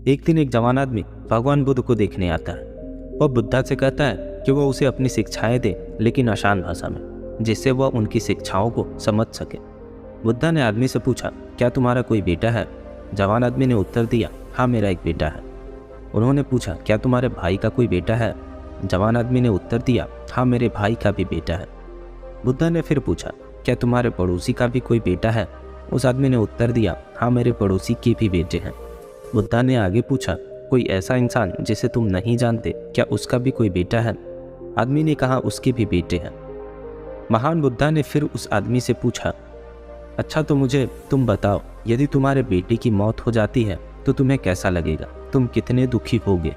एक दिन एक जवान आदमी भगवान बुद्ध को देखने आता है। वह बुद्धा से कहता है कि वह उसे अपनी शिक्षाएं दे, लेकिन आसान भाषा में, जिससे वह उनकी शिक्षाओं को समझ सके। बुद्धा ने आदमी से पूछा, क्या तुम्हारा कोई बेटा है? जवान आदमी ने उत्तर दिया, हाँ मेरा एक बेटा है। उन्होंने पूछा, क्या तुम्हारे भाई का कोई बेटा है? जवान आदमी ने उत्तर दिया, हाँ मेरे भाई का भी बेटा है। बुद्धा ने फिर पूछा, क्या तुम्हारे पड़ोसी का भी कोई बेटा है? उस आदमी ने उत्तर दिया, हाँ मेरे पड़ोसी के भी बेटे हैं। बुद्धा ने आगे पूछा, कोई ऐसा इंसान जिसे तुम नहीं जानते, क्या उसका भी कोई बेटा है? आदमी ने कहा, उसके भी बेटे हैं। महान बुद्धा ने फिर उस आदमी से पूछा, अच्छा तो मुझे तुम बताओ, यदि तुम्हारे बेटे की मौत हो जाती है तो तुम्हें कैसा लगेगा? तुम कितने दुखी होगे?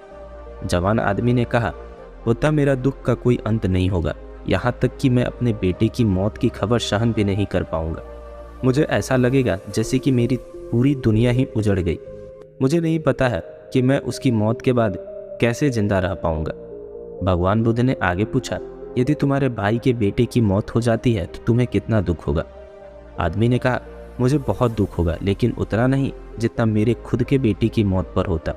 जवान आदमी ने कहा, बुद्धा मेरा दुख का कोई अंत नहीं होगा, यहाँ तक कि मैं अपने बेटे की मौत की खबर सहन भी नहीं कर पाऊंगा। मुझे ऐसा लगेगा जैसे कि मेरी पूरी दुनिया ही उजड़ गई। मुझे नहीं पता है कि मैं उसकी मौत के बाद कैसे जिंदा रह पाऊंगा। भगवान बुद्ध ने आगे पूछा, यदि तुम्हारे भाई के बेटे की मौत हो जाती है तो तुम्हें कितना दुख होगा? आदमी ने कहा, मुझे बहुत दुख होगा, लेकिन उतना नहीं जितना मेरे खुद के बेटे की मौत पर होता।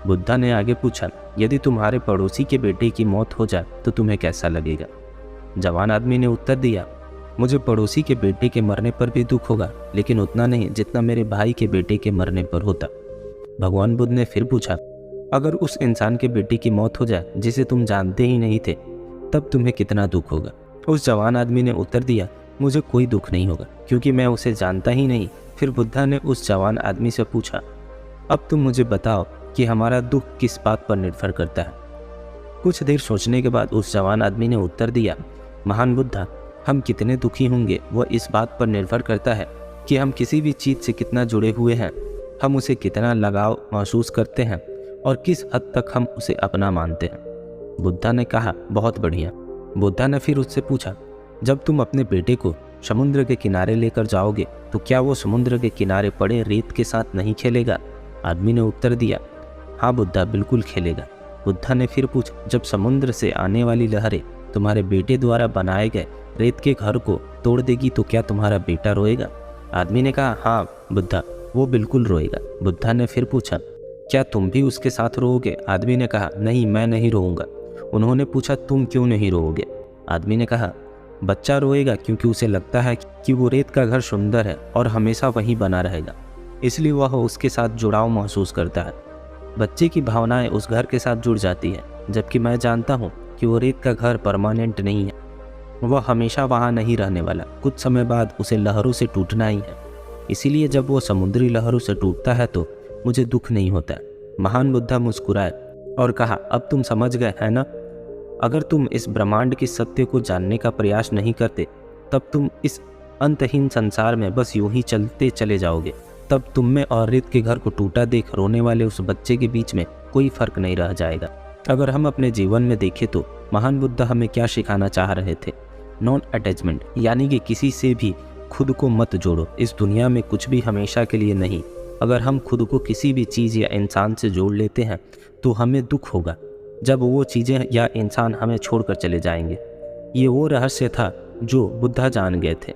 बुद्धा ने आगे पूछा, यदि तुम्हारे पड़ोसी के बेटे की मौत हो जाए तो तुम्हें कैसा लगेगा? जवान आदमी ने उत्तर दिया, मुझे पड़ोसी के बेटे के मरने पर भी दुख होगा, लेकिन उतना नहीं जितना मेरे भाई के बेटे के मरने पर होता। भगवान बुद्ध ने फिर पूछा, अगर उस इंसान के बेटे की मौत हो जाए जिसे तुम जानते ही नहीं थे, तब तुम्हें कितना दुख होगा? उस जवान आदमी ने उत्तर दिया, मुझे कोई दुख नहीं होगा, क्योंकि मैं उसे जानता ही नहीं। फिर बुद्धा ने उस जवान आदमी से पूछा, अब तुम मुझे बताओ कि हमारा दुख किस बात पर निर्भर करता है? कुछ देर सोचने के बाद उस जवान आदमी ने उत्तर दिया, महान बुद्धा, हम कितने दुखी होंगे वह इस बात पर निर्भर करता है कि हम किसी भी चीज़ से कितना जुड़े हुए हैं, हम उसे कितना लगाव महसूस करते हैं और किस हद तक हम उसे अपना मानते हैं। बुद्धा ने कहा, बहुत बढ़िया। बुद्धा ने फिर उससे पूछा, जब तुम अपने बेटे को समुद्र के किनारे लेकर जाओगे तो क्या वो समुद्र के किनारे पड़े रेत के साथ नहीं खेलेगा? आदमी ने उत्तर दिया, हाँ बुद्धा, बिल्कुल खेलेगा। बुद्धा ने फिर पूछा, जब समुद्र से आने वाली लहरें तुम्हारे बेटे द्वारा बनाए गए रेत के घर को तोड़ देगी तो क्या तुम्हारा बेटा रोएगा? आदमी ने कहा, हाँ बुद्धा, वो बिल्कुल रोएगा। बुद्धा ने फिर पूछा, क्या तुम भी उसके साथ रोओगे? आदमी ने कहा, नहीं, मैं नहीं रोऊंगा। उन्होंने पूछा, तुम क्यों नहीं रोओगे? आदमी ने कहा, बच्चा रोएगा क्योंकि उसे लगता है कि वो रेत का घर सुंदर है और हमेशा वहीं बना रहेगा, इसलिए वह उसके साथ जुड़ाव महसूस करता है। बच्चे की भावनाएं उस घर के साथ जुड़ जाती है, जबकि मैं जानता हूँ कि वो रेत का घर परमानेंट नहीं है, वह हमेशा वहाँ नहीं रहने वाला, कुछ समय बाद उसे लहरों से टूटना ही है। इसीलिए जब वो समुद्री लहरों से टूटता है तो मुझे दुख नहीं होता। महान बुद्धा मुस्कुराए और कहा, अब तुम समझ गए है ना? अगर तुम इस ब्रह्मांड के सत्य को जानने का प्रयास नहीं करते, तब तुम इस अंतहीन संसार में बस यूं ही चलते चले जाओगे। तब तुम में और रेत के घर को टूटा देख रोने वाले उस बच्चे के बीच में कोई फर्क नहीं रह जाएगा। अगर हम अपने जीवन में देखें तो महान बुद्ध हमें क्या सिखाना चाह रहे थे? नॉन अटैचमेंट, यानी कि किसी से भी खुद को मत जोड़ो। इस दुनिया में कुछ भी हमेशा के लिए नहीं। अगर हम खुद को किसी भी चीज़ या इंसान से जोड़ लेते हैं तो हमें दुख होगा जब वो चीज़ें या इंसान हमें छोड़कर चले जाएंगे। ये वो रहस्य था जो बुद्धा जान गए थे।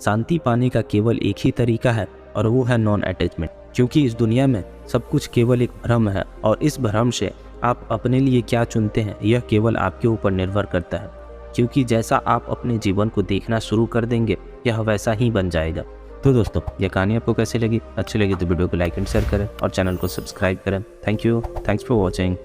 शांति पाने का केवल एक ही तरीका है और वो है नॉन अटैचमेंट, क्योंकि इस दुनिया में सब कुछ केवल एक भ्रम है और इस भ्रम से आप अपने लिए क्या चुनते हैं यह केवल आपके ऊपर निर्भर करता है, क्योंकि जैसा आप अपने जीवन को देखना शुरू कर देंगे यह वैसा ही बन जाएगा। तो दोस्तों, यह कहानी आपको कैसी लगी? अच्छी लगी तो वीडियो को लाइक एंड शेयर करें और चैनल को सब्सक्राइब करें। Thank you, thanks for watching.